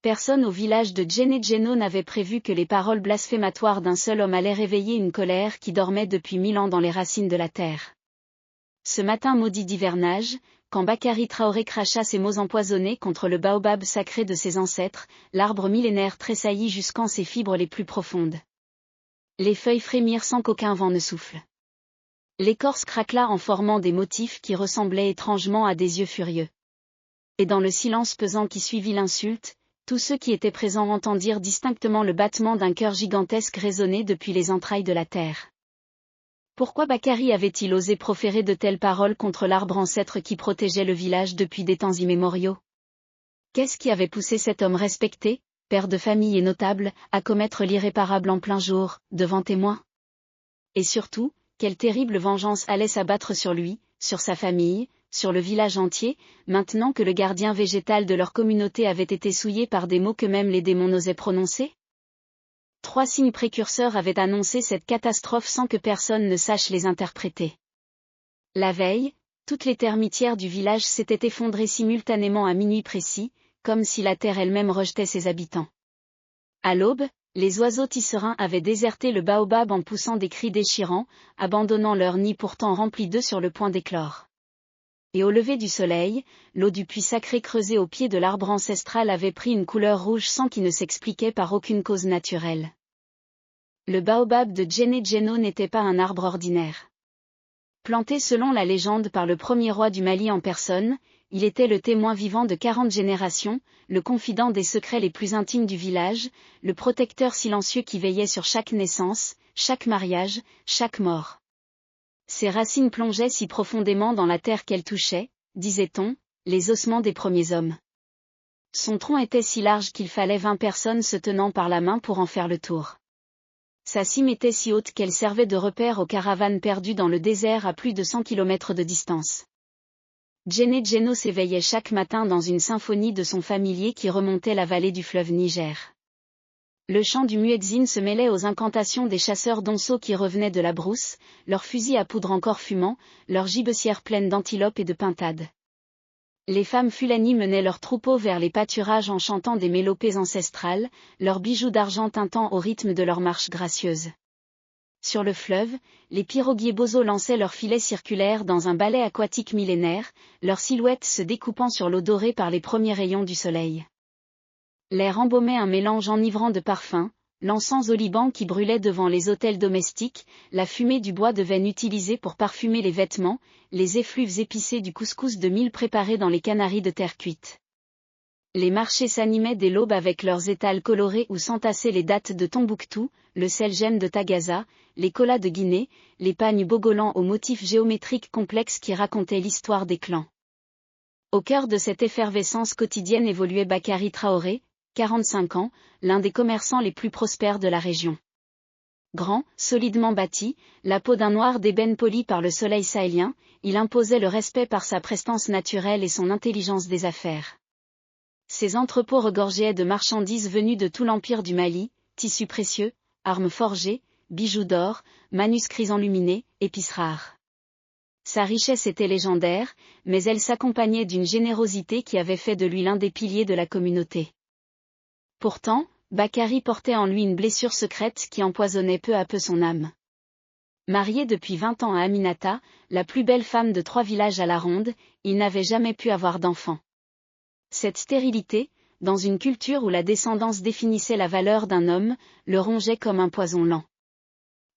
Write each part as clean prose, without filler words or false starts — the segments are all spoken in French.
Personne au village de Djenné-Djéno n'avait prévu que les paroles blasphématoires d'un seul homme allaient réveiller une colère qui dormait depuis 1000 ans dans les racines de la terre. Ce matin maudit d'hivernage, quand Bakary Traoré cracha ses mots empoisonnés contre le baobab sacré de ses ancêtres, l'arbre millénaire tressaillit jusqu'en ses fibres les plus profondes. Les feuilles frémirent sans qu'aucun vent ne souffle. L'écorce craquela en formant des motifs qui ressemblaient étrangement à des yeux furieux. Et dans le silence pesant qui suivit l'insulte, tous ceux qui étaient présents entendirent distinctement le battement d'un cœur gigantesque résonner depuis les entrailles de la terre. Pourquoi Bakary avait-il osé proférer de telles paroles contre l'arbre ancêtre qui protégeait le village depuis des temps immémoriaux? Qu'est-ce qui avait poussé cet homme respecté, père de famille et notable, à commettre l'irréparable en plein jour, devant témoins? Et surtout, quelle terrible vengeance allait s'abattre sur lui, sur sa famille, sur le village entier, maintenant que le gardien végétal de leur communauté avait été souillé par des mots que même les démons n'osaient prononcer? 3 signes précurseurs avaient annoncé cette catastrophe sans que personne ne sache les interpréter. La veille, toutes les termitières du village s'étaient effondrées simultanément à minuit précis, comme si la terre elle-même rejetait ses habitants. À l'aube, les oiseaux tisserins avaient déserté le baobab en poussant des cris déchirants, abandonnant leur nid pourtant rempli d'œufs sur le point d'éclore. Et au lever du soleil, l'eau du puits sacré creusé au pied de l'arbre ancestral avait pris une couleur rouge sans qui ne s'expliquait par aucune cause naturelle. Le baobab de Djenné-Djéno n'était pas un arbre ordinaire. Planté selon la légende par le premier roi du Mali en personne, il était le témoin vivant de 40 générations, le confident des secrets les plus intimes du village, le protecteur silencieux qui veillait sur chaque naissance, chaque mariage, chaque mort. Ses racines plongeaient si profondément dans la terre qu'elles touchaient, disait-on, les ossements des premiers hommes. Son tronc était si large qu'il fallait 20 personnes se tenant par la main pour en faire le tour. Sa cime était si haute qu'elle servait de repère aux caravanes perdues dans le désert à plus de 100 km de distance. Djenné-Djéno s'éveillait chaque matin dans une symphonie de son familier qui remontait la vallée du fleuve Niger. Le chant du muezzin se mêlait aux incantations des chasseurs d'onceaux qui revenaient de la brousse, leurs fusils à poudre encore fumants, leurs gibecières pleines d'antilopes et de pintades. Les femmes fulani menaient leurs troupeaux vers les pâturages en chantant des mélopées ancestrales, leurs bijoux d'argent tintant au rythme de leur marche gracieuse. Sur le fleuve, les piroguiers bozos lançaient leurs filets circulaires dans un ballet aquatique millénaire, leurs silhouettes se découpant sur l'eau dorée par les premiers rayons du soleil. L'air embaumait un mélange enivrant de parfums, l'encens au Liban qui brûlait devant les autels domestiques, la fumée du bois de veine utilisée pour parfumer les vêtements, les effluves épicés du couscous de mil préparé dans les canaries de terre cuite. Les marchés s'animaient dès l'aube avec leurs étals colorés où s'entassaient les dattes de Tombouctou, le selgem de Tagaza, les kolas de Guinée, les pagnes bogolans aux motifs géométriques complexes qui racontaient l'histoire des clans. Au cœur de cette effervescence quotidienne évoluait Bakary Traoré, 45 ans, l'un des commerçants les plus prospères de la région. Grand, solidement bâti, la peau d'un noir d'ébène poli par le soleil sahélien, il imposait le respect par sa prestance naturelle et son intelligence des affaires. Ses entrepôts regorgeaient de marchandises venues de tout l'empire du Mali, tissus précieux, armes forgées, bijoux d'or, manuscrits enluminés, épices rares. Sa richesse était légendaire, mais elle s'accompagnait d'une générosité qui avait fait de lui l'un des piliers de la communauté. Pourtant, Bakary portait en lui une blessure secrète qui empoisonnait peu à peu son âme. Marié depuis 20 ans à Aminata, la plus belle femme de 3 villages à la ronde, il n'avait jamais pu avoir d'enfant. Cette stérilité, dans une culture où la descendance définissait la valeur d'un homme, le rongeait comme un poison lent.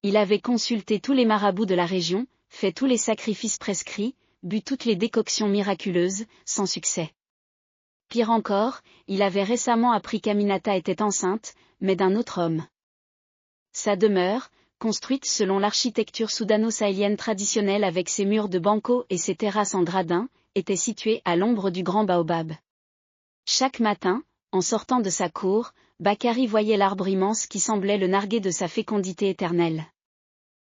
Il avait consulté tous les marabouts de la région, fait tous les sacrifices prescrits, bu toutes les décoctions miraculeuses, sans succès. Pire encore, il avait récemment appris qu'Aminata était enceinte, mais d'un autre homme. Sa demeure, construite selon l'architecture soudano-sahélienne traditionnelle avec ses murs de banco et ses terrasses en gradin, était située à l'ombre du grand baobab. Chaque matin, en sortant de sa cour, Bakary voyait l'arbre immense qui semblait le narguer de sa fécondité éternelle.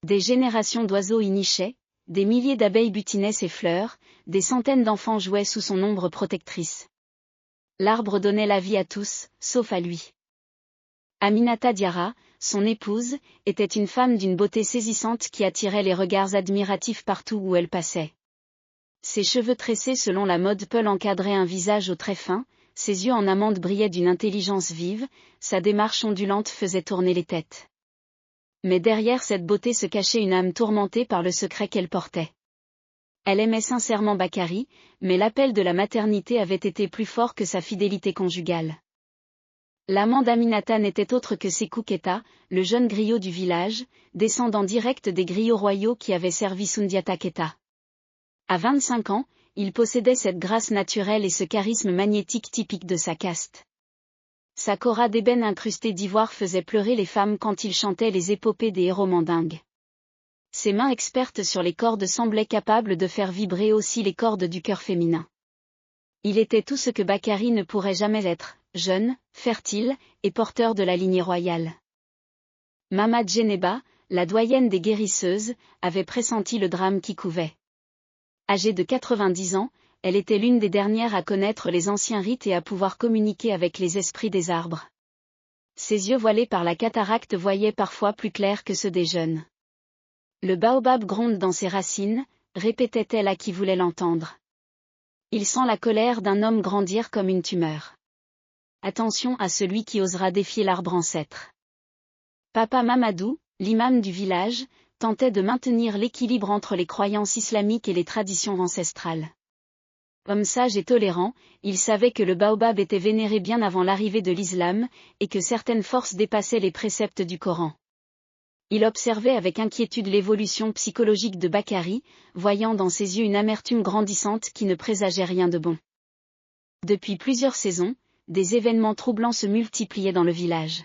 Des générations d'oiseaux y nichaient, des milliers d'abeilles butinaient ses fleurs, des centaines d'enfants jouaient sous son ombre protectrice. L'arbre donnait la vie à tous, sauf à lui. Aminata Diarra, son épouse, était une femme d'une beauté saisissante qui attirait les regards admiratifs partout où elle passait. Ses cheveux tressés selon la mode Peul encadraient un visage aux traits fins, ses yeux en amande brillaient d'une intelligence vive, sa démarche ondulante faisait tourner les têtes. Mais derrière cette beauté se cachait une âme tourmentée par le secret qu'elle portait. Elle aimait sincèrement Bakary, mais l'appel de la maternité avait été plus fort que sa fidélité conjugale. L'amant d'Aminata n'était autre que Sékou Keita, le jeune griot du village, descendant direct des griots royaux qui avaient servi Soundiata Keita. À 25 ans, il possédait cette grâce naturelle et ce charisme magnétique typique de sa caste. Sa cora d'ébène incrustée d'ivoire faisait pleurer les femmes quand il chantait les épopées des héros mandingues. Ses mains expertes sur les cordes semblaient capables de faire vibrer aussi les cordes du cœur féminin. Il était tout ce que Bakary ne pourrait jamais être, jeune, fertile, et porteur de la lignée royale. Mama Djeneba, la doyenne des guérisseuses, avait pressenti le drame qui couvait. Âgée de 90 ans, elle était l'une des dernières à connaître les anciens rites et à pouvoir communiquer avec les esprits des arbres. Ses yeux voilés par la cataracte voyaient parfois plus clair que ceux des jeunes. Le baobab gronde dans ses racines, répétait-elle à qui voulait l'entendre. Il sent la colère d'un homme grandir comme une tumeur. Attention à celui qui osera défier l'arbre ancêtre. Papa Mamadou, l'imam du village, tentait de maintenir l'équilibre entre les croyances islamiques et les traditions ancestrales. Homme sage et tolérant, il savait que le baobab était vénéré bien avant l'arrivée de l'islam, et que certaines forces dépassaient les préceptes du Coran. Il observait avec inquiétude l'évolution psychologique de Bakary, voyant dans ses yeux une amertume grandissante qui ne présageait rien de bon. Depuis plusieurs saisons, des événements troublants se multipliaient dans le village.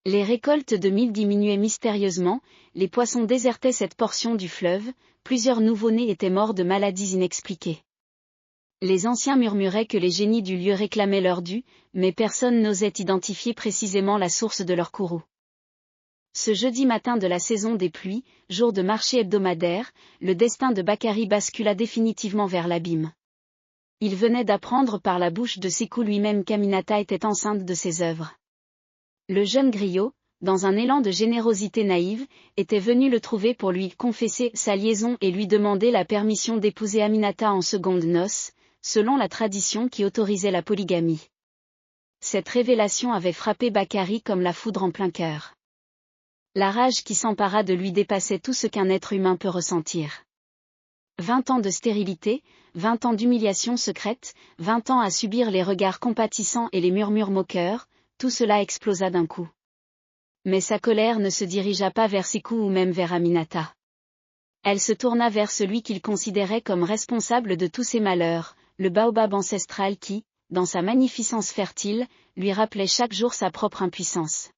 Les récoltes de mil diminuaient mystérieusement, les poissons désertaient cette portion du fleuve, plusieurs nouveau-nés étaient morts de maladies inexpliquées. Les anciens murmuraient que les génies du lieu réclamaient leur dû, mais personne n'osait identifier précisément la source de leur courroux. Ce jeudi matin de la saison des pluies, jour de marché hebdomadaire, le destin de Bakary bascula définitivement vers l'abîme. Il venait d'apprendre par la bouche de Sékou lui-même qu'Aminata était enceinte de ses œuvres. Le jeune griot, dans un élan de générosité naïve, était venu le trouver pour lui confesser sa liaison et lui demander la permission d'épouser Aminata en secondes noces, selon la tradition qui autorisait la polygamie. Cette révélation avait frappé Bakary comme la foudre en plein cœur. La rage qui s'empara de lui dépassait tout ce qu'un être humain peut ressentir. 20 ans de stérilité, 20 ans d'humiliation secrète, 20 ans à subir les regards compatissants et les murmures moqueurs, tout cela explosa d'un coup. Mais sa colère ne se dirigea pas vers Sékou ou même vers Aminata. Elle se tourna vers celui qu'il considérait comme responsable de tous ses malheurs, le baobab ancestral qui, dans sa magnificence fertile, lui rappelait chaque jour sa propre impuissance.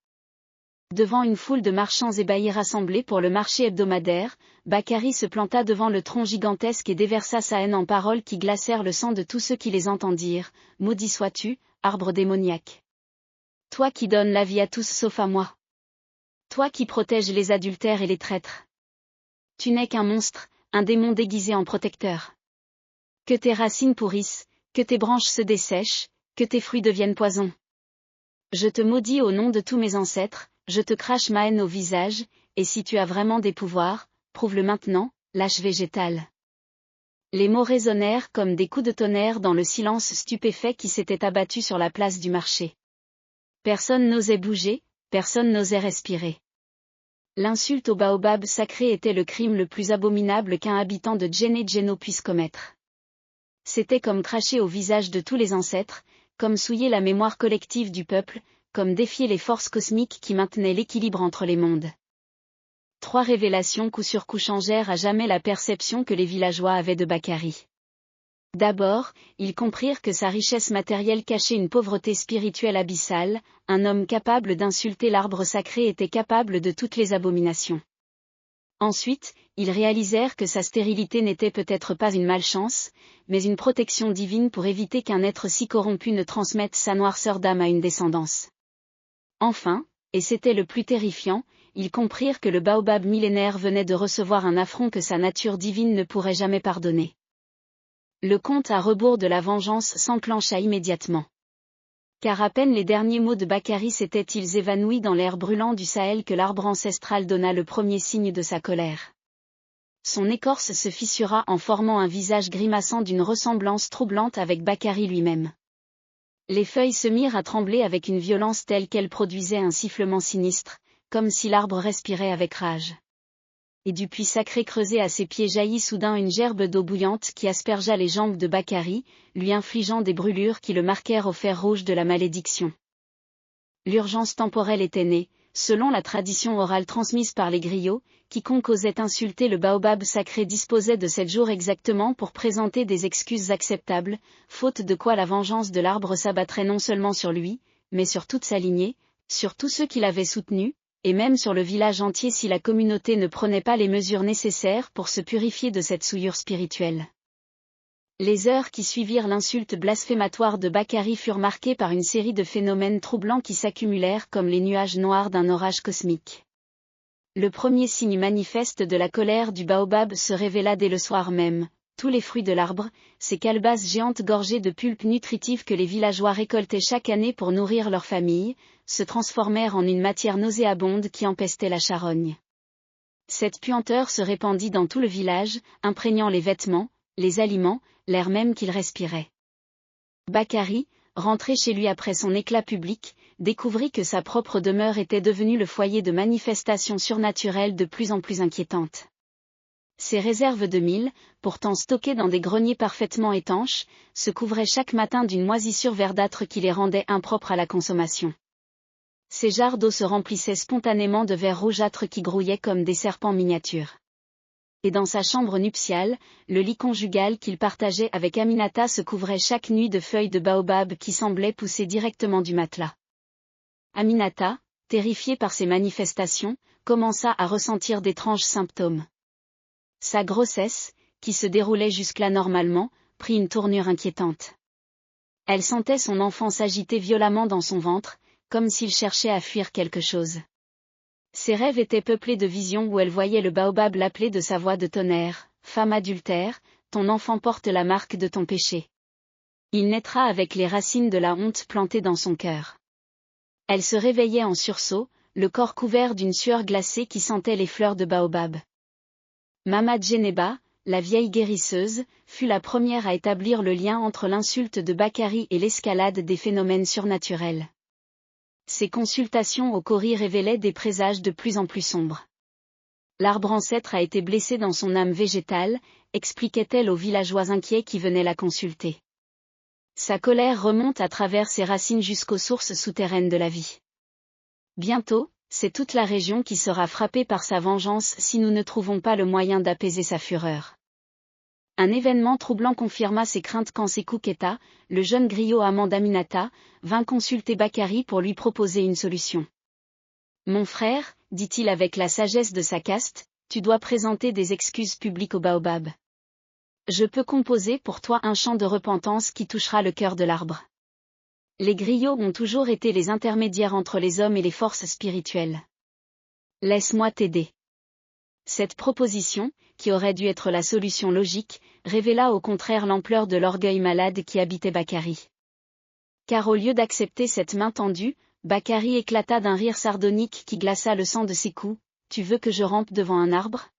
Devant une foule de marchands ébahis rassemblés pour le marché hebdomadaire, Bakary se planta devant le tronc gigantesque et déversa sa haine en paroles qui glacèrent le sang de tous ceux qui les entendirent. « Maudit sois-tu, arbre démoniaque. Toi qui donnes la vie à tous sauf à moi. Toi qui protèges les adultères et les traîtres. Tu n'es qu'un monstre, un démon déguisé en protecteur. Que tes racines pourrissent, que tes branches se dessèchent, que tes fruits deviennent poison. Je te maudis au nom de tous mes ancêtres, je te crache ma haine au visage, et si tu as vraiment des pouvoirs, prouve-le maintenant, lâche végétal. » Les mots résonnèrent comme des coups de tonnerre dans le silence stupéfait qui s'était abattu sur la place du marché. Personne n'osait bouger, personne n'osait respirer. L'insulte au baobab sacré était le crime le plus abominable qu'un habitant de Djenné-Djeno puisse commettre. C'était comme cracher au visage de tous les ancêtres, comme souiller la mémoire collective du peuple, comme défier les forces cosmiques qui maintenaient l'équilibre entre les mondes. 3 révélations coup sur coup changèrent à jamais la perception que les villageois avaient de Bakary. D'abord, ils comprirent que sa richesse matérielle cachait une pauvreté spirituelle abyssale, un homme capable d'insulter l'arbre sacré était capable de toutes les abominations. Ensuite, ils réalisèrent que sa stérilité n'était peut-être pas une malchance, mais une protection divine pour éviter qu'un être si corrompu ne transmette sa noirceur d'âme à une descendance. Enfin, et c'était le plus terrifiant, ils comprirent que le baobab millénaire venait de recevoir un affront que sa nature divine ne pourrait jamais pardonner. Le compte à rebours de la vengeance s'enclencha immédiatement. Car à peine les derniers mots de Bakary s'étaient-ils évanouis dans l'air brûlant du Sahel que l'arbre ancestral donna le premier signe de sa colère. Son écorce se fissura en formant un visage grimaçant d'une ressemblance troublante avec Bakary lui-même. Les feuilles se mirent à trembler avec une violence telle qu'elles produisaient un sifflement sinistre, comme si l'arbre respirait avec rage. Et du puits sacré creusé à ses pieds jaillit soudain une gerbe d'eau bouillante qui aspergea les jambes de Bakary, lui infligeant des brûlures qui le marquèrent au fer rouge de la malédiction. L'urgence temporelle était née, selon la tradition orale transmise par les griots, quiconque osait insulter le baobab sacré disposait de 7 jours exactement pour présenter des excuses acceptables, faute de quoi la vengeance de l'arbre s'abattrait non seulement sur lui, mais sur toute sa lignée, sur tous ceux qui l'avaient soutenu, et même sur le village entier si la communauté ne prenait pas les mesures nécessaires pour se purifier de cette souillure spirituelle. Les heures qui suivirent l'insulte blasphématoire de Bakary furent marquées par une série de phénomènes troublants qui s'accumulèrent comme les nuages noirs d'un orage cosmique. Le premier signe manifeste de la colère du baobab se révéla dès le soir même. Tous les fruits de l'arbre, ces calebasses géantes gorgées de pulpe nutritive que les villageois récoltaient chaque année pour nourrir leur famille, se transformèrent en une matière nauséabonde qui empestait la charogne. Cette puanteur se répandit dans tout le village, imprégnant les vêtements, les aliments, l'air même qu'il respirait. Bakary, rentré chez lui après son éclat public, découvrit que sa propre demeure était devenue le foyer de manifestations surnaturelles de plus en plus inquiétantes. Ses réserves de mil, pourtant stockées dans des greniers parfaitement étanches, se couvraient chaque matin d'une moisissure verdâtre qui les rendait impropres à la consommation. Ses jarres d'eau se remplissaient spontanément de vers rougeâtres qui grouillaient comme des serpents miniatures. Et dans sa chambre nuptiale, le lit conjugal qu'il partageait avec Aminata se couvrait chaque nuit de feuilles de baobab qui semblaient pousser directement du matelas. Aminata, terrifiée par ces manifestations, commença à ressentir d'étranges symptômes. Sa grossesse, qui se déroulait jusque-là normalement, prit une tournure inquiétante. Elle sentait son enfant s'agiter violemment dans son ventre, comme s'il cherchait à fuir quelque chose. Ses rêves étaient peuplés de visions où elle voyait le baobab l'appeler de sa voix de tonnerre, « Femme adultère, ton enfant porte la marque de ton péché. Il naîtra avec les racines de la honte plantées dans son cœur. » Elle se réveillait en sursaut, le corps couvert d'une sueur glacée qui sentait les fleurs de baobab. Mama Djeneba, la vieille guérisseuse, fut la première à établir le lien entre l'insulte de Bakary et l'escalade des phénomènes surnaturels. Ces consultations au Kori révélaient des présages de plus en plus sombres. L'arbre ancêtre a été blessé dans son âme végétale, expliquait-elle aux villageois inquiets qui venaient la consulter. Sa colère remonte à travers ses racines jusqu'aux sources souterraines de la vie. Bientôt, c'est toute la région qui sera frappée par sa vengeance si nous ne trouvons pas le moyen d'apaiser sa fureur. Un événement troublant confirma ses craintes quand Sékou Keita, le jeune griot amant d'Aminata, vint consulter Bakary pour lui proposer une solution. « Mon frère, dit-il avec la sagesse de sa caste, tu dois présenter des excuses publiques au baobab. Je peux composer pour toi un chant de repentance qui touchera le cœur de l'arbre. Les griots ont toujours été les intermédiaires entre les hommes et les forces spirituelles. Laisse-moi t'aider. » Cette proposition, qui aurait dû être la solution logique, révéla au contraire l'ampleur de l'orgueil malade qui habitait Bakary. Car au lieu d'accepter cette main tendue, Bakary éclata d'un rire sardonique qui glaça le sang de Sékou. « Tu veux que je rampe devant un arbre?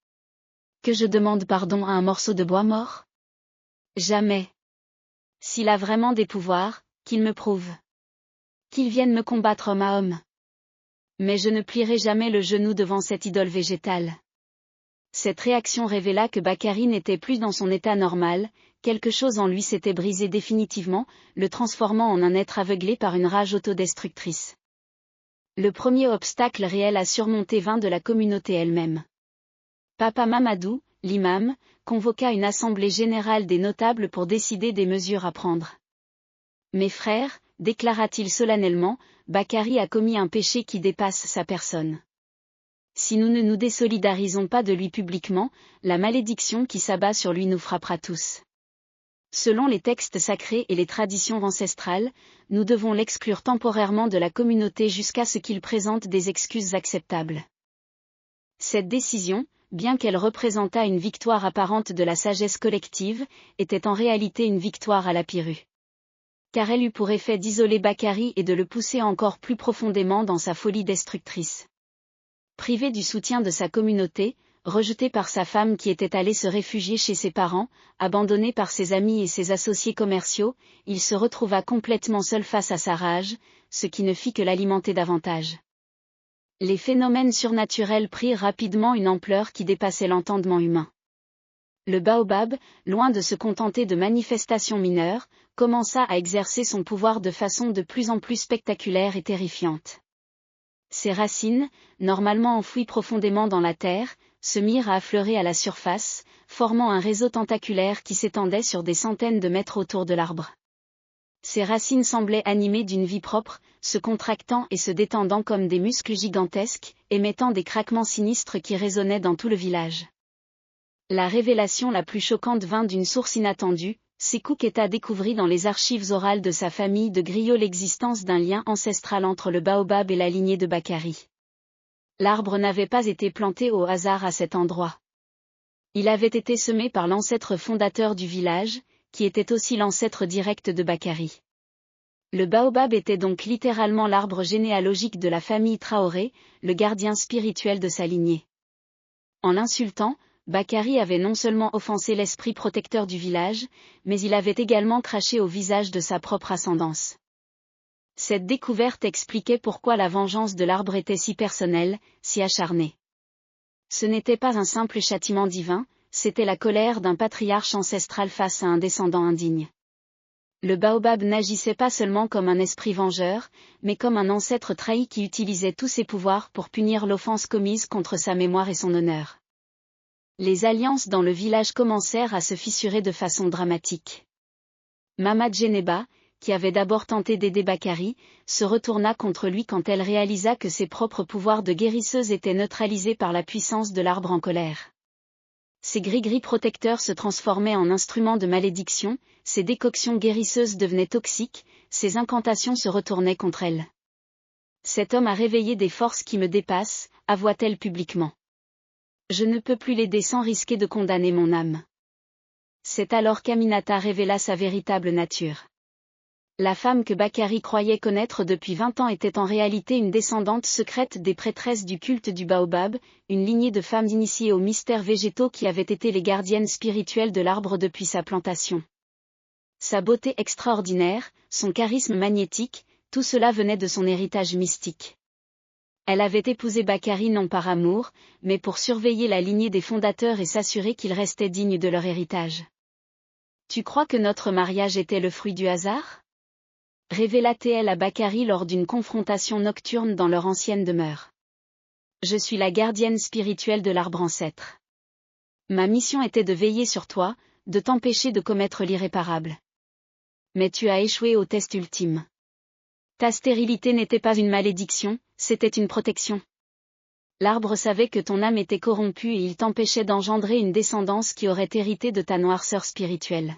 Que je demande pardon à un morceau de bois mort? Jamais. S'il a vraiment des pouvoirs, qu'il me prouve. Qu'il vienne me combattre homme à homme. Mais je ne plierai jamais le genou devant cette idole végétale. » Cette réaction révéla que Bakary n'était plus dans son état normal, quelque chose en lui s'était brisé définitivement, le transformant en un être aveuglé par une rage autodestructrice. Le premier obstacle réel à surmonter vint de la communauté elle-même. Papa Mamadou, l'imam, convoqua une assemblée générale des notables pour décider des mesures à prendre. « Mes frères, déclara-t-il solennellement, Bakary a commis un péché qui dépasse sa personne. Si nous ne nous désolidarisons pas de lui publiquement, la malédiction qui s'abat sur lui nous frappera tous. Selon les textes sacrés et les traditions ancestrales, nous devons l'exclure temporairement de la communauté jusqu'à ce qu'il présente des excuses acceptables. » Cette décision, bien qu'elle représentât une victoire apparente de la sagesse collective, était en réalité une victoire à la Pyrrhu. Car elle eut pour effet d'isoler Bakary et de le pousser encore plus profondément dans sa folie destructrice. Privé du soutien de sa communauté, rejeté par sa femme qui était allée se réfugier chez ses parents, abandonné par ses amis et ses associés commerciaux, il se retrouva complètement seul face à sa rage, ce qui ne fit que l'alimenter davantage. Les phénomènes surnaturels prirent rapidement une ampleur qui dépassait l'entendement humain. Le baobab, loin de se contenter de manifestations mineures, commença à exercer son pouvoir de façon de plus en plus spectaculaire et terrifiante. Ses racines, normalement enfouies profondément dans la terre, se mirent à affleurer à la surface, formant un réseau tentaculaire qui s'étendait sur des centaines de mètres autour de l'arbre. Ses racines semblaient animées d'une vie propre, se contractant et se détendant comme des muscles gigantesques, émettant des craquements sinistres qui résonnaient dans tout le village. La révélation la plus choquante vint d'une source inattendue. Sekou Keita découvrit dans les archives orales de sa famille de griots l'existence d'un lien ancestral entre le baobab et la lignée de Bakary. L'arbre n'avait pas été planté au hasard à cet endroit. Il avait été semé par l'ancêtre fondateur du village, qui était aussi l'ancêtre direct de Bakary. Le baobab était donc littéralement l'arbre généalogique de la famille Traoré, le gardien spirituel de sa lignée. En l'insultant, Bakary avait non seulement offensé l'esprit protecteur du village, mais il avait également craché au visage de sa propre ascendance. Cette découverte expliquait pourquoi la vengeance de l'arbre était si personnelle, si acharnée. Ce n'était pas un simple châtiment divin, c'était la colère d'un patriarche ancestral face à un descendant indigne. Le baobab n'agissait pas seulement comme un esprit vengeur, mais comme un ancêtre trahi qui utilisait tous ses pouvoirs pour punir l'offense commise contre sa mémoire et son honneur. Les alliances dans le village commencèrent à se fissurer de façon dramatique. Mama Djeneba, qui avait d'abord tenté d'aider Bakary, se retourna contre lui quand elle réalisa que ses propres pouvoirs de guérisseuse étaient neutralisés par la puissance de l'arbre en colère. Ses gris-gris protecteurs se transformaient en instruments de malédiction, ses décoctions guérisseuses devenaient toxiques, ses incantations se retournaient contre elle. Cet homme a réveillé des forces qui me dépassent, avoua-t-elle publiquement. Je ne peux plus l'aider sans risquer de condamner mon âme. C'est alors qu'Aminata révéla sa véritable nature. La femme que Bakary croyait connaître depuis 20 ans était en réalité une descendante secrète des prêtresses du culte du baobab, une lignée de femmes initiées aux mystères végétaux qui avaient été les gardiennes spirituelles de l'arbre depuis sa plantation. Sa beauté extraordinaire, son charisme magnétique, tout cela venait de son héritage mystique. Elle avait épousé Bakary non par amour, mais pour surveiller la lignée des fondateurs et s'assurer qu'ils restaient dignes de leur héritage. Tu crois que notre mariage était le fruit du hasard ? Révéla-t-elle à Bakary lors d'une confrontation nocturne dans leur ancienne demeure. Je suis la gardienne spirituelle de l'arbre ancêtre. Ma mission était de veiller sur toi, de t'empêcher de commettre l'irréparable. Mais tu as échoué au test ultime. Ta stérilité n'était pas une malédiction, c'était une protection. L'arbre savait que ton âme était corrompue et il t'empêchait d'engendrer une descendance qui aurait hérité de ta noirceur spirituelle.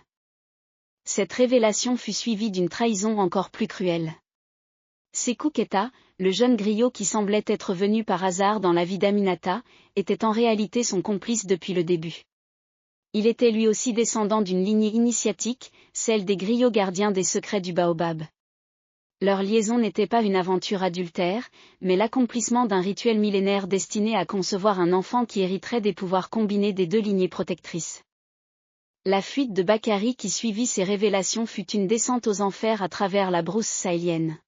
Cette révélation fut suivie d'une trahison encore plus cruelle. Sekou Keita, le jeune griot qui semblait être venu par hasard dans la vie d'Aminata, était en réalité son complice depuis le début. Il était lui aussi descendant d'une lignée initiatique, celle des griots gardiens des secrets du baobab. Leur liaison n'était pas une aventure adultère, mais l'accomplissement d'un rituel millénaire destiné à concevoir un enfant qui hériterait des pouvoirs combinés des deux lignées protectrices. La fuite de Bakary qui suivit ces révélations fut une descente aux enfers à travers la brousse sahélienne.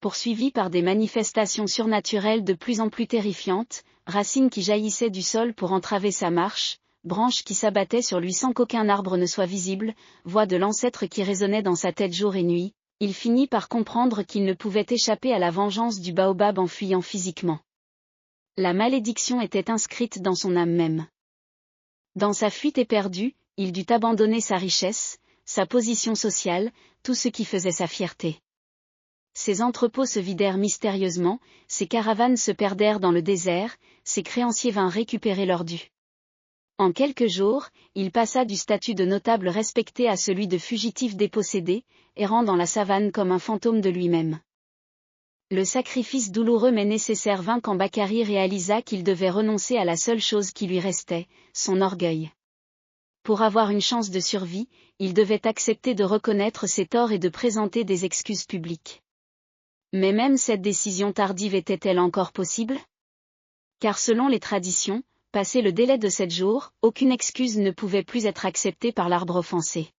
Poursuivi par des manifestations surnaturelles de plus en plus terrifiantes, racines qui jaillissaient du sol pour entraver sa marche, branches qui s'abattaient sur lui sans qu'aucun arbre ne soit visible, voix de l'ancêtre qui résonnait dans sa tête jour et nuit, il finit par comprendre qu'il ne pouvait échapper à la vengeance du baobab en fuyant physiquement. La malédiction était inscrite dans son âme même. Dans sa fuite éperdue, il dut abandonner sa richesse, sa position sociale, tout ce qui faisait sa fierté. Ses entrepôts se vidèrent mystérieusement, ses caravanes se perdèrent dans le désert, ses créanciers vinrent récupérer leur dû. En quelques jours, il passa du statut de notable respecté à celui de fugitif dépossédé, errant dans la savane comme un fantôme de lui-même. Le sacrifice douloureux mais nécessaire vint quand Bakary réalisa qu'il devait renoncer à la seule chose qui lui restait, son orgueil. Pour avoir une chance de survie, il devait accepter de reconnaître ses torts et de présenter des excuses publiques. Mais même cette décision tardive était-elle encore possible ? Car selon les traditions, Passé le délai de 7 jours, aucune excuse ne pouvait plus être acceptée par l'arbre offensé.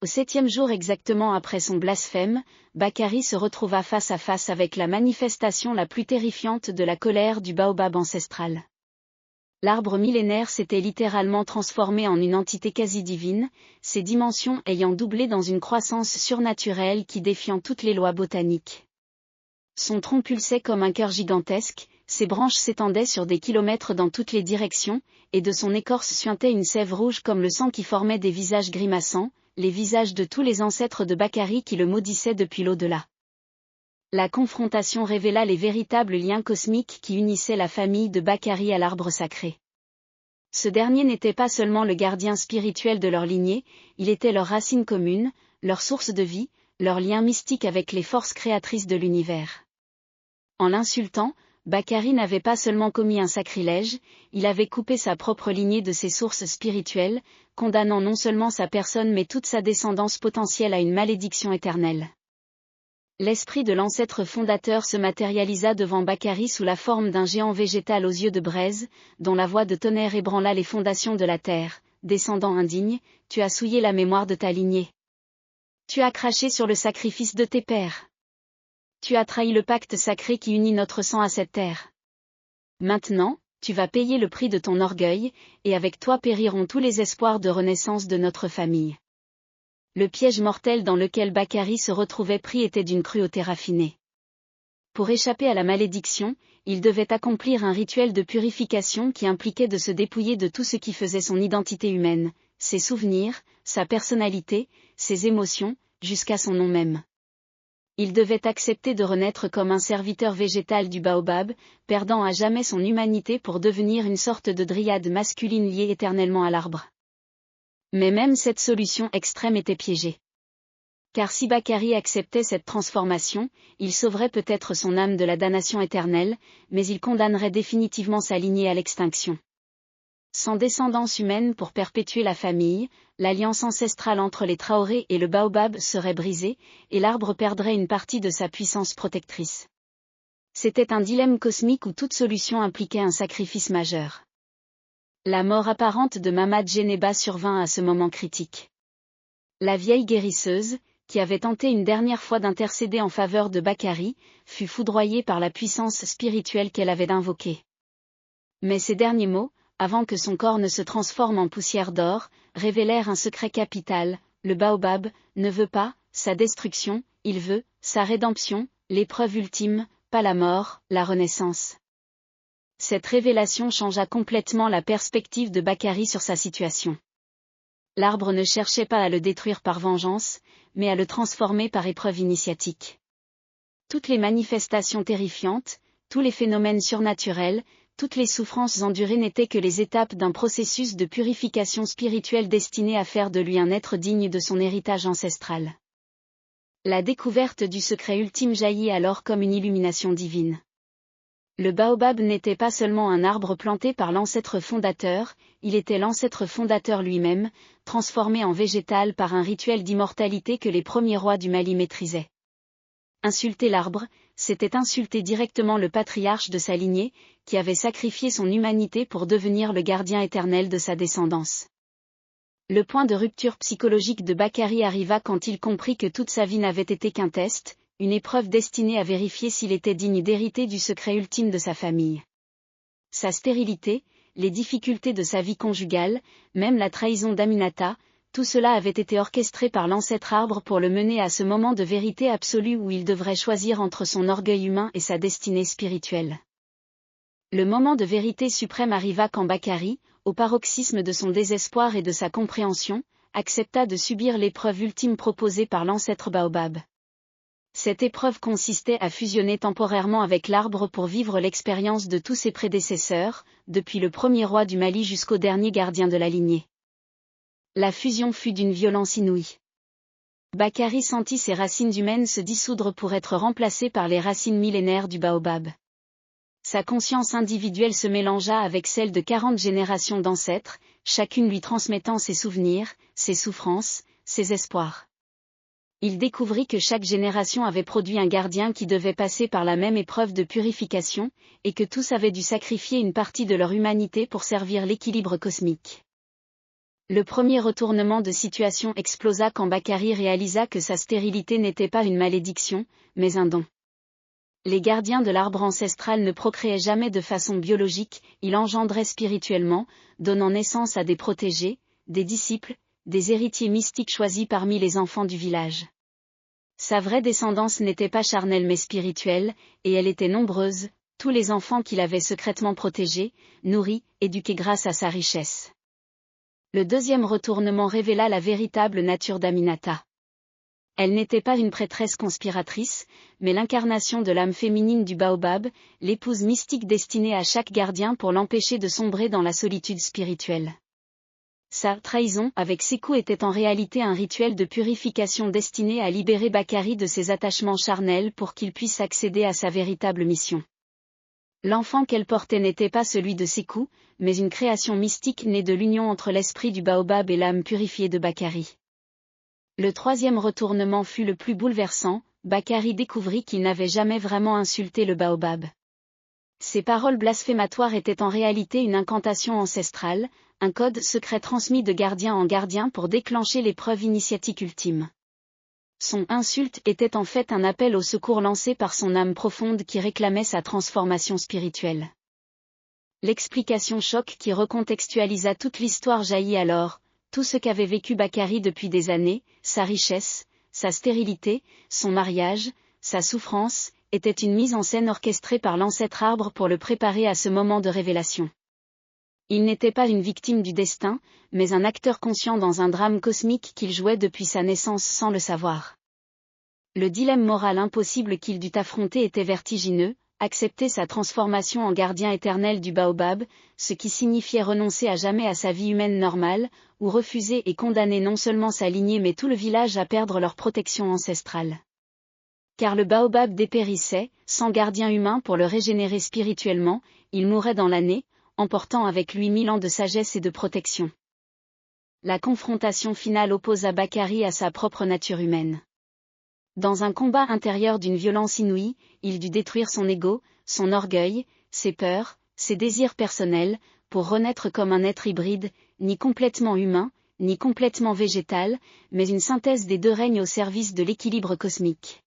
Au 7e jour exactement après son blasphème, Bakari se retrouva face à face avec la manifestation la plus terrifiante de la colère du baobab ancestral. L'arbre millénaire s'était littéralement transformé en une entité quasi divine, ses dimensions ayant doublé dans une croissance surnaturelle qui défiant toutes les lois botaniques. Son tronc pulsait comme un cœur gigantesque, ses branches s'étendaient sur des kilomètres dans toutes les directions, et de son écorce suintait une sève rouge comme le sang qui formait des visages grimaçants, les visages de tous les ancêtres de Bakari qui le maudissaient depuis l'au-delà. La confrontation révéla les véritables liens cosmiques qui unissaient la famille de Bakari à l'arbre sacré. Ce dernier n'était pas seulement le gardien spirituel de leur lignée, il était leur racine commune, leur source de vie, leur lien mystique avec les forces créatrices de l'univers. En l'insultant, Bakari n'avait pas seulement commis un sacrilège, il avait coupé sa propre lignée de ses sources spirituelles, condamnant non seulement sa personne mais toute sa descendance potentielle à une malédiction éternelle. L'esprit de l'ancêtre fondateur se matérialisa devant Bakari sous la forme d'un géant végétal aux yeux de braise, dont la voix de tonnerre ébranla les fondations de la terre. Descendant indigne, tu as souillé la mémoire de ta lignée. Tu as craché sur le sacrifice de tes pères. Tu as trahi le pacte sacré qui unit notre sang à cette terre. Maintenant, tu vas payer le prix de ton orgueil, et avec toi périront tous les espoirs de renaissance de notre famille. Le piège mortel dans lequel Bakari se retrouvait pris était d'une cruauté raffinée. Pour échapper à la malédiction, il devait accomplir un rituel de purification qui impliquait de se dépouiller de tout ce qui faisait son identité humaine, ses souvenirs, sa personnalité, ses émotions, jusqu'à son nom même. Il devait accepter de renaître comme un serviteur végétal du baobab, perdant à jamais son humanité pour devenir une sorte de dryade masculine liée éternellement à l'arbre. Mais même cette solution extrême était piégée. Car si Bakari acceptait cette transformation, il sauverait peut-être son âme de la damnation éternelle, mais il condamnerait définitivement sa lignée à l'extinction. Sans descendance humaine pour perpétuer la famille, l'alliance ancestrale entre les Traoré et le baobab serait brisée, et l'arbre perdrait une partie de sa puissance protectrice. C'était un dilemme cosmique où toute solution impliquait un sacrifice majeur. La mort apparente de Mamad Geneba survint à ce moment critique. La vieille guérisseuse, qui avait tenté une dernière fois d'intercéder en faveur de Bakari, fut foudroyée par la puissance spirituelle qu'elle avait invoquée. Mais ces derniers mots, avant que son corps ne se transforme en poussière d'or, révélèrent un secret capital: le baobab ne veut pas sa destruction, il veut sa rédemption, l'épreuve ultime, pas la mort, la renaissance. Cette révélation changea complètement la perspective de Bakari sur sa situation. L'arbre ne cherchait pas à le détruire par vengeance, mais à le transformer par épreuve initiatique. Toutes les manifestations terrifiantes, tous les phénomènes surnaturels, toutes les souffrances endurées n'étaient que les étapes d'un processus de purification spirituelle destiné à faire de lui un être digne de son héritage ancestral. La découverte du secret ultime jaillit alors comme une illumination divine. Le baobab n'était pas seulement un arbre planté par l'ancêtre fondateur, il était l'ancêtre fondateur lui-même, transformé en végétal par un rituel d'immortalité que les premiers rois du Mali maîtrisaient. Insulter l'arbre, c'était insulter directement le patriarche de sa lignée, qui avait sacrifié son humanité pour devenir le gardien éternel de sa descendance. Le point de rupture psychologique de Bakari arriva quand il comprit que toute sa vie n'avait été qu'un test, une épreuve destinée à vérifier s'il était digne d'hériter du secret ultime de sa famille. Sa stérilité, les difficultés de sa vie conjugale, même la trahison d'Aminata, tout cela avait été orchestré par l'ancêtre arbre pour le mener à ce moment de vérité absolue où il devrait choisir entre son orgueil humain et sa destinée spirituelle. Le moment de vérité suprême arriva quand Bakari, au paroxysme de son désespoir et de sa compréhension, accepta de subir l'épreuve ultime proposée par l'ancêtre baobab. Cette épreuve consistait à fusionner temporairement avec l'arbre pour vivre l'expérience de tous ses prédécesseurs, depuis le premier roi du Mali jusqu'au dernier gardien de la lignée. La fusion fut d'une violence inouïe. Bakari sentit ses racines humaines se dissoudre pour être remplacées par les racines millénaires du baobab. Sa conscience individuelle se mélangea avec celle de 40 générations d'ancêtres, chacune lui transmettant ses souvenirs, ses souffrances, ses espoirs. Il découvrit que chaque génération avait produit un gardien qui devait passer par la même épreuve de purification, et que tous avaient dû sacrifier une partie de leur humanité pour servir l'équilibre cosmique. Le premier retournement de situation explosa quand Bakary réalisa que sa stérilité n'était pas une malédiction, mais un don. Les gardiens de l'arbre ancestral ne procréaient jamais de façon biologique, ils engendraient spirituellement, donnant naissance à des protégés, des disciples, des héritiers mystiques choisis parmi les enfants du village. Sa vraie descendance n'était pas charnelle mais spirituelle, et elle était nombreuse, tous les enfants qu'il avait secrètement protégés, nourris, éduqués grâce à sa richesse. Le deuxième retournement révéla la véritable nature d'Aminata. Elle n'était pas une prêtresse conspiratrice, mais l'incarnation de l'âme féminine du baobab, l'épouse mystique destinée à chaque gardien pour l'empêcher de sombrer dans la solitude spirituelle. Sa trahison avec Sékou était en réalité un rituel de purification destiné à libérer Bakary de ses attachements charnels pour qu'il puisse accéder à sa véritable mission. L'enfant qu'elle portait n'était pas celui de Sékou, mais une création mystique née de l'union entre l'esprit du baobab et l'âme purifiée de Bakary. Le troisième retournement fut le plus bouleversant, Bakary découvrit qu'il n'avait jamais vraiment insulté le baobab. Ces paroles blasphématoires étaient en réalité une incantation ancestrale, un code secret transmis de gardien en gardien pour déclencher l'épreuve initiatique ultime. Son insulte était en fait un appel au secours lancé par son âme profonde qui réclamait sa transformation spirituelle. L'explication choc qui recontextualisa toute l'histoire jaillit alors, tout ce qu'avait vécu Bakary depuis des années, sa richesse, sa stérilité, son mariage, sa souffrance, était une mise en scène orchestrée par l'ancêtre arbre pour le préparer à ce moment de révélation. Il n'était pas une victime du destin, mais un acteur conscient dans un drame cosmique qu'il jouait depuis sa naissance sans le savoir. Le dilemme moral impossible qu'il dut affronter était vertigineux, accepter sa transformation en gardien éternel du baobab, ce qui signifiait renoncer à jamais à sa vie humaine normale, ou refuser et condamner non seulement sa lignée mais tout le village à perdre leur protection ancestrale. Car le baobab dépérissait, sans gardien humain pour le régénérer spirituellement, il mourait dans l'année, emportant avec lui 1000 ans de sagesse et de protection. La confrontation finale opposa Bakary à sa propre nature humaine. Dans un combat intérieur d'une violence inouïe, il dut détruire son ego, son orgueil, ses peurs, ses désirs personnels, pour renaître comme un être hybride, ni complètement humain, ni complètement végétal, mais une synthèse des deux règnes au service de l'équilibre cosmique.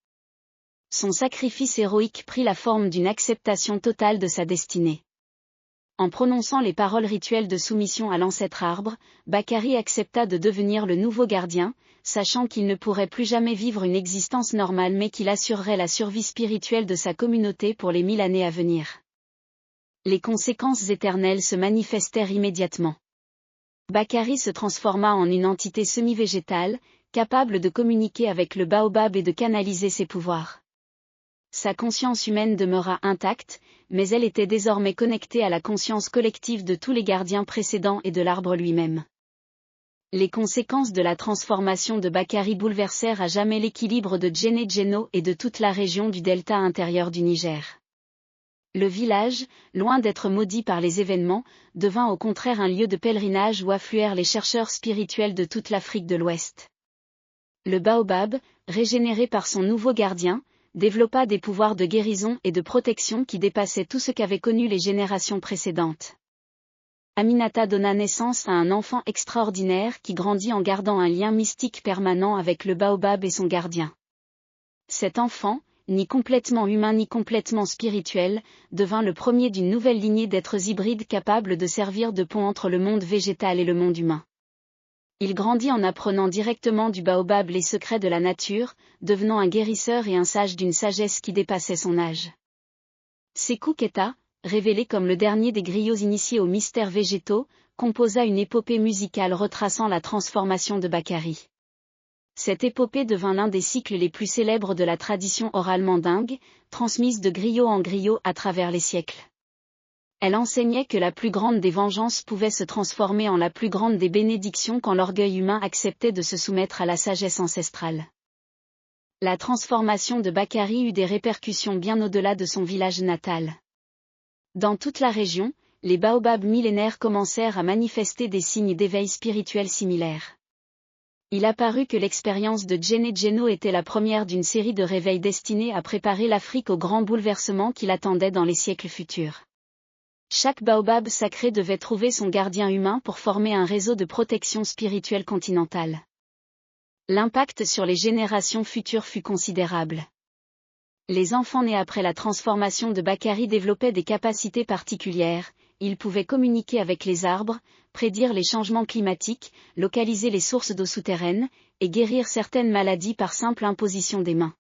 Son sacrifice héroïque prit la forme d'une acceptation totale de sa destinée. En prononçant les paroles rituelles de soumission à l'ancêtre arbre, Bakary accepta de devenir le nouveau gardien, sachant qu'il ne pourrait plus jamais vivre une existence normale mais qu'il assurerait la survie spirituelle de sa communauté pour les 1000 années à venir. Les conséquences éternelles se manifestèrent immédiatement. Bakary se transforma en une entité semi-végétale, capable de communiquer avec le baobab et de canaliser ses pouvoirs. Sa conscience humaine demeura intacte, mais elle était désormais connectée à la conscience collective de tous les gardiens précédents et de l'arbre lui-même. Les conséquences de la transformation de Bakary bouleversèrent à jamais l'équilibre de Djéné-Djéno et de toute la région du delta intérieur du Niger. Le village, loin d'être maudit par les événements, devint au contraire un lieu de pèlerinage où affluèrent les chercheurs spirituels de toute l'Afrique de l'Ouest. Le baobab, régénéré par son nouveau gardien, développa des pouvoirs de guérison et de protection qui dépassaient tout ce qu'avaient connu les générations précédentes. Aminata donna naissance à un enfant extraordinaire qui grandit en gardant un lien mystique permanent avec le baobab et son gardien. Cet enfant, ni complètement humain ni complètement spirituel, devint le premier d'une nouvelle lignée d'êtres hybrides capables de servir de pont entre le monde végétal et le monde humain. Il grandit en apprenant directement du baobab les secrets de la nature, devenant un guérisseur et un sage d'une sagesse qui dépassait son âge. Sékou Keita, révélé comme le dernier des griots initiés aux mystères végétaux, composa une épopée musicale retraçant la transformation de Bakary. Cette épopée devint l'un des cycles les plus célèbres de la tradition orale mandingue, transmise de griot en griot à travers les siècles. Elle enseignait que la plus grande des vengeances pouvait se transformer en la plus grande des bénédictions quand l'orgueil humain acceptait de se soumettre à la sagesse ancestrale. La transformation de Bakary eut des répercussions bien au-delà de son village natal. Dans toute la région, les baobabs millénaires commencèrent à manifester des signes d'éveil spirituel similaires. Il apparut que l'expérience de Gene Geno était la première d'une série de réveils destinés à préparer l'Afrique aux grands bouleversements qui l'attendaient dans les siècles futurs. Chaque baobab sacré devait trouver son gardien humain pour former un réseau de protection spirituelle continentale. L'impact sur les générations futures fut considérable. Les enfants nés après la transformation de Bakary développaient des capacités particulières, ils pouvaient communiquer avec les arbres, prédire les changements climatiques, localiser les sources d'eau souterraines, et guérir certaines maladies par simple imposition des mains.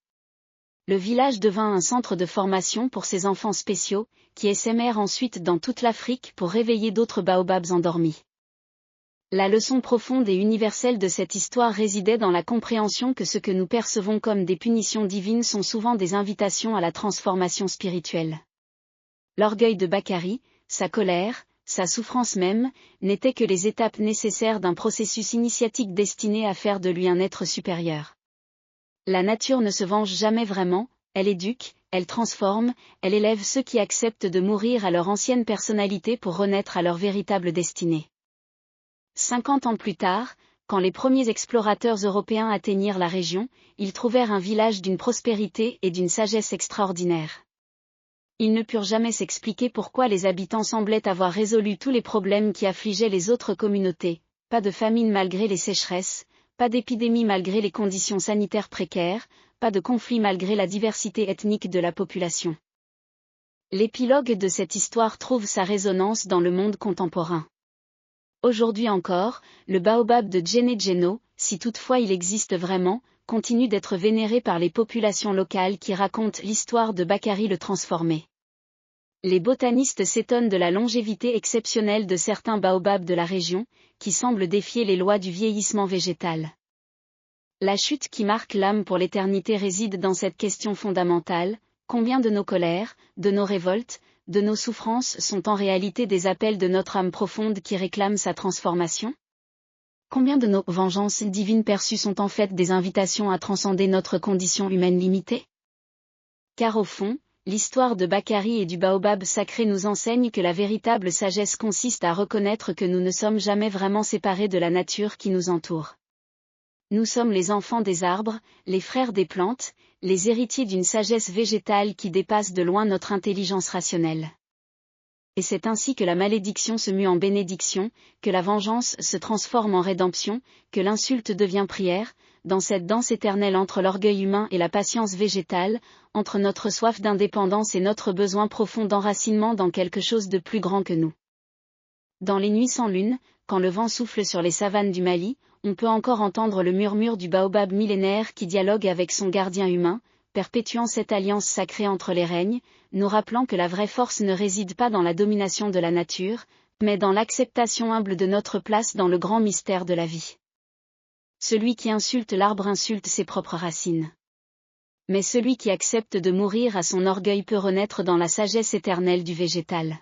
Le village devint un centre de formation pour ces enfants spéciaux, qui essaimèrent ensuite dans toute l'Afrique pour réveiller d'autres baobabs endormis. La leçon profonde et universelle de cette histoire résidait dans la compréhension que ce que nous percevons comme des punitions divines sont souvent des invitations à la transformation spirituelle. L'orgueil de Bakary, sa colère, sa souffrance même, n'étaient que les étapes nécessaires d'un processus initiatique destiné à faire de lui un être supérieur. La nature ne se venge jamais vraiment, elle éduque, elle transforme, elle élève ceux qui acceptent de mourir à leur ancienne personnalité pour renaître à leur véritable destinée. 50 ans plus tard, quand les premiers explorateurs européens atteignirent la région, ils trouvèrent un village d'une prospérité et d'une sagesse extraordinaires. Ils ne purent jamais s'expliquer pourquoi les habitants semblaient avoir résolu tous les problèmes qui affligeaient les autres communautés, pas de famine malgré les sécheresses, pas d'épidémie malgré les conditions sanitaires précaires, pas de conflit malgré la diversité ethnique de la population. L'épilogue de cette histoire trouve sa résonance dans le monde contemporain. Aujourd'hui encore, le baobab de Gene Geno, si toutefois il existe vraiment, continue d'être vénéré par les populations locales qui racontent l'histoire de Bakary le transformé. Les botanistes s'étonnent de la longévité exceptionnelle de certains baobabs de la région, qui semblent défier les lois du vieillissement végétal. La chute qui marque l'âme pour l'éternité réside dans cette question fondamentale: combien de nos colères, de nos révoltes, de nos souffrances sont en réalité des appels de notre âme profonde qui réclame sa transformation? Combien de nos vengeances divines perçues sont en fait des invitations à transcender notre condition humaine limitée? Car au fond, l'histoire de Bakary et du baobab sacré nous enseigne que la véritable sagesse consiste à reconnaître que nous ne sommes jamais vraiment séparés de la nature qui nous entoure. Nous sommes les enfants des arbres, les frères des plantes, les héritiers d'une sagesse végétale qui dépasse de loin notre intelligence rationnelle. Et c'est ainsi que la malédiction se mue en bénédiction, que la vengeance se transforme en rédemption, que l'insulte devient prière, dans cette danse éternelle entre l'orgueil humain et la patience végétale, entre notre soif d'indépendance et notre besoin profond d'enracinement dans quelque chose de plus grand que nous. Dans les nuits sans lune, quand le vent souffle sur les savanes du Mali, on peut encore entendre le murmure du baobab millénaire qui dialogue avec son gardien humain, perpétuant cette alliance sacrée entre les règnes, nous rappelant que la vraie force ne réside pas dans la domination de la nature, mais dans l'acceptation humble de notre place dans le grand mystère de la vie. Celui qui insulte l'arbre insulte ses propres racines. Mais celui qui accepte de mourir à son orgueil peut renaître dans la sagesse éternelle du végétal.